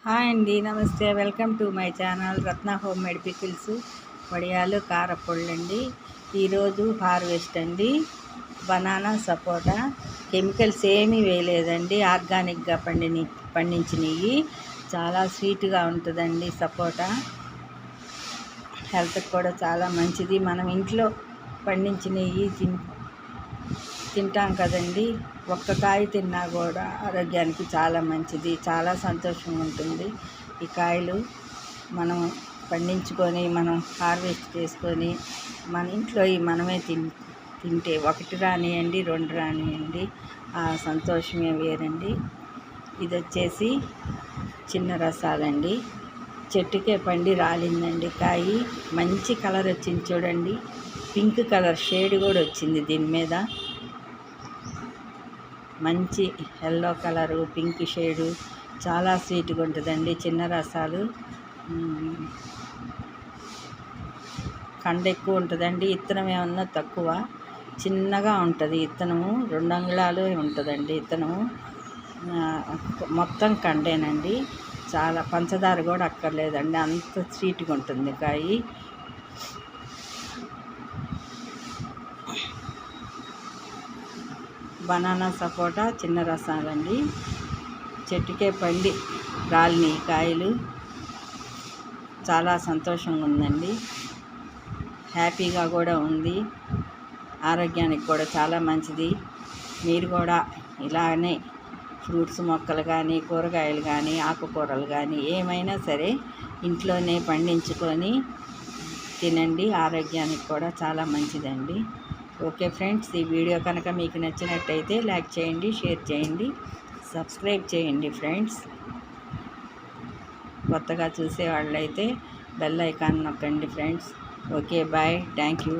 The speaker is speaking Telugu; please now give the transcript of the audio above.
హాయ్ అండి, నమస్తే. Welcome to my channel Ratna home made pickles, వడియాలు, కారపొళ్ళు అండి. ఈరోజు హార్వెస్ట్ అండి. బనానా, సపోటా, కెమికల్స్ ఏమీ వేయలేదండి. ఆర్గానిక్గా పండించినవి. చాలా స్వీట్గా ఉంటుందండి. సపోటా హెల్త్కి కూడా చాలా మంచిది. మనం ఇంట్లో పండించినవి తింటాం కదండి. ఒక్క కాయ తిన్నా కూడా ఆరోగ్యానికి చాలా మంచిది. చాలా సంతోషంగా ఉంటుంది. ఈ కాయలు మనం పండించుకొని, మనం హార్వెస్ట్ చేసుకొని మన ఇంట్లో మనమే తింటే ఒకటి రానియండి, రెండు రానియండి, ఆ సంతోషమే వేరండి. ఇది వచ్చేసి చిన్న రసాలండి. చెట్టుకే పండి రాలిందండి కాయ. మంచి కలర్ వచ్చింది చూడండి. పింక్ కలర్ షేడ్ కూడా వచ్చింది దీని మీద. మంచి ఎల్లో కలరు, పింక్ షేడు, చాలా స్వీట్గా ఉంటుందండి. చిన్న రసాలు, కండ ఎక్కువ ఉంటుందండి. ఇత్తనం ఏమన్నా తక్కువ, చిన్నగా ఉంటుంది ఇత్తనము. 2 అంగుళాలు ఉంటుందండి ఇత్తనము. మొత్తం కండేనండి. చాలా పంచదార కూడా అక్కర్లేదండి, అంత స్వీట్గా ఉంటుంది కాయ. బనానా, సపోటా చిన్న రసాలండి. చెట్టుకే పండి రాలిని కాయలు. చాలా సంతోషంగా ఉందండి. హ్యాపీగా కూడా ఉంది. ఆరోగ్యానికి కూడా చాలా మంచిది. మీరు కూడా ఇలానే ఫ్రూట్స్ మొక్కలు కానీ, కూరగాయలు కానీ, ఆకుకూరలు కానీ ఏమైనా సరే ఇంట్లోనే పండించుకొని తినండి. ఆరోగ్యానికి కూడా చాలా మంచిదండి. ఓకే ఫ్రెండ్స్, ఈ వీడియో కనుక మీకు నచ్చినట్టయితే లైక్ చేయండి, షేర్ చేయండి, సబ్స్క్రైబ్ చేయండి ఫ్రెండ్స్. కొత్తగా చూసే వాళ్ళైతే బెల్ ఐకాన్ నొక్కండి friends. Okay, bye, thank you.